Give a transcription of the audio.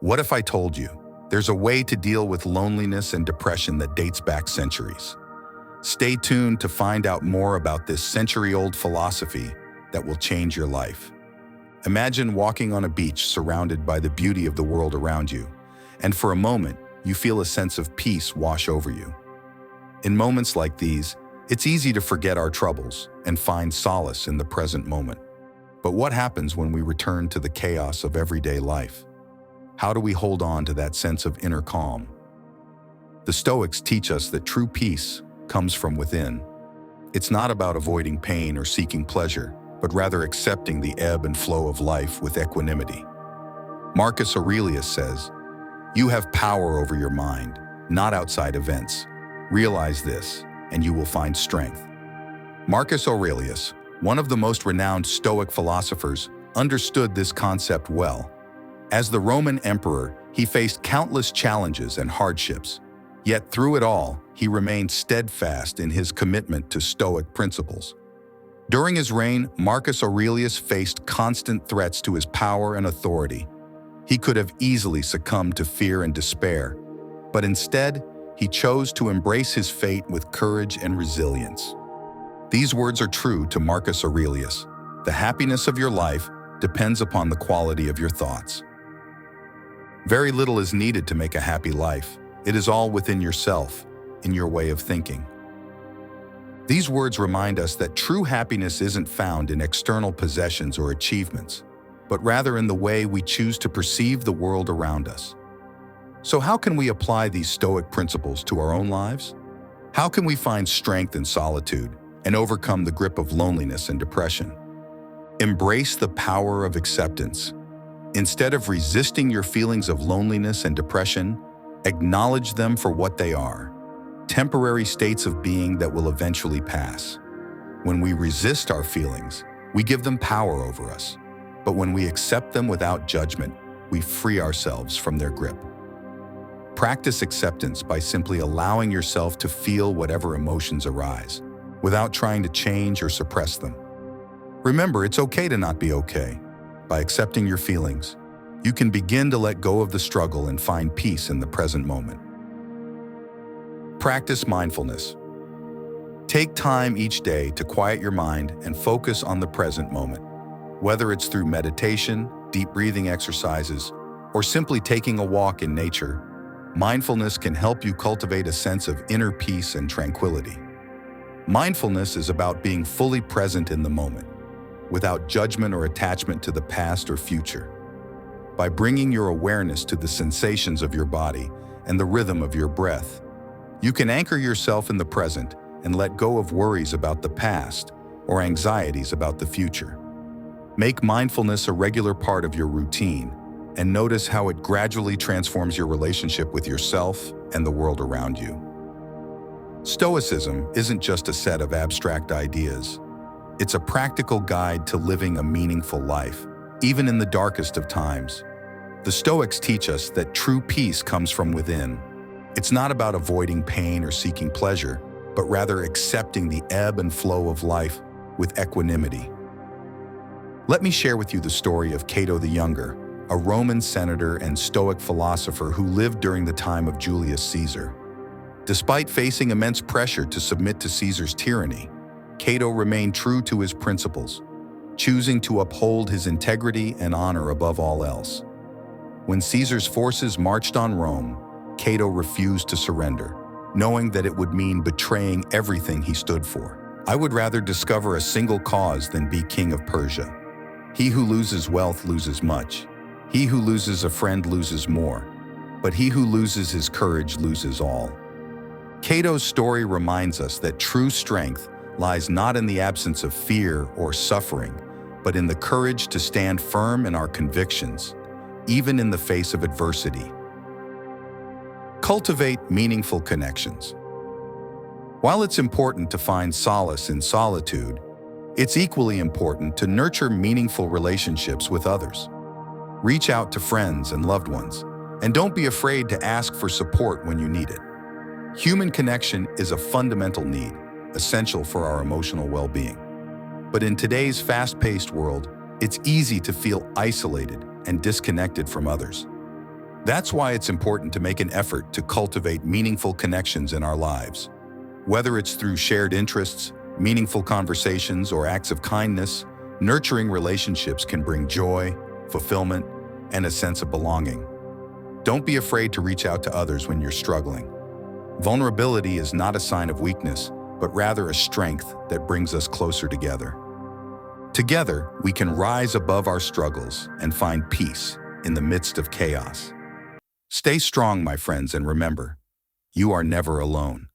What if I told you there's a way to deal with loneliness and depression that dates back centuries? Stay tuned to find out more about this century-old philosophy that will change your life. Imagine walking on a beach surrounded by the beauty of the world around you, and for a moment, you feel a sense of peace wash over you. In moments like these, it's easy to forget our troubles and find solace in the present moment. But what happens when we return to the chaos of everyday life? How do we hold on to that sense of inner calm? The Stoics teach us that true peace comes from within. It's not about avoiding pain or seeking pleasure, but rather accepting the ebb and flow of life with equanimity. Marcus Aurelius says, "You have power over your mind, not outside events. Realize this, and you will find strength." Marcus Aurelius, one of the most renowned Stoic philosophers, understood this concept well. As the Roman emperor, he faced countless challenges and hardships. Yet through it all, he remained steadfast in his commitment to Stoic principles. During his reign, Marcus Aurelius faced constant threats to his power and authority. He could have easily succumbed to fear and despair, but instead, he chose to embrace his fate with courage and resilience. These words are true to Marcus Aurelius. The happiness of your life depends upon the quality of your thoughts. Very little is needed to make a happy life. It is all within yourself, in your way of thinking. These words remind us that true happiness isn't found in external possessions or achievements, but rather in the way we choose to perceive the world around us. So how can we apply these Stoic principles to our own lives? How can we find strength in solitude and overcome the grip of loneliness and depression? Embrace the power of acceptance. Instead of resisting your feelings of loneliness and depression, acknowledge them for what they are, temporary states of being that will eventually pass. When we resist our feelings, we give them power over us. But when we accept them without judgment, we free ourselves from their grip. Practice acceptance by simply allowing yourself to feel whatever emotions arise, without trying to change or suppress them. Remember, it's okay to not be okay. By accepting your feelings, you can begin to let go of the struggle and find peace in the present moment. Practice mindfulness. Take time each day to quiet your mind and focus on the present moment. Whether it's through meditation, deep breathing exercises, or simply taking a walk in nature, mindfulness can help you cultivate a sense of inner peace and tranquility. Mindfulness is about being fully present in the moment, without judgment or attachment to the past or future. By bringing your awareness to the sensations of your body and the rhythm of your breath, you can anchor yourself in the present and let go of worries about the past or anxieties about the future. Make mindfulness a regular part of your routine and notice how it gradually transforms your relationship with yourself and the world around you. Stoicism isn't just a set of abstract ideas. It's a practical guide to living a meaningful life, even in the darkest of times. The Stoics teach us that true peace comes from within. It's not about avoiding pain or seeking pleasure, but rather accepting the ebb and flow of life with equanimity. Let me share with you the story of Cato the Younger, a Roman senator and Stoic philosopher who lived during the time of Julius Caesar. Despite facing immense pressure to submit to Caesar's tyranny, Cato remained true to his principles, choosing to uphold his integrity and honor above all else. When Caesar's forces marched on Rome, Cato refused to surrender, knowing that it would mean betraying everything he stood for. "I would rather discover a single cause than be king of Persia. He who loses wealth loses much. He who loses a friend loses more. But he who loses his courage loses all." Cato's story reminds us that true strength lies not in the absence of fear or suffering, but in the courage to stand firm in our convictions, even in the face of adversity. Cultivate meaningful connections. While it's important to find solace in solitude, it's equally important to nurture meaningful relationships with others. Reach out to friends and loved ones, and don't be afraid to ask for support when you need it. Human connection is a fundamental need, essential for our emotional well-being. But in today's fast-paced world, it's easy to feel isolated and disconnected from others. That's why it's important to make an effort to cultivate meaningful connections in our lives. Whether it's through shared interests, meaningful conversations, or acts of kindness, nurturing relationships can bring joy, fulfillment, and a sense of belonging. Don't be afraid to reach out to others when you're struggling. Vulnerability is not a sign of weakness, but rather a strength that brings us closer together. Together, we can rise above our struggles and find peace in the midst of chaos. Stay strong, my friends, and remember, you are never alone.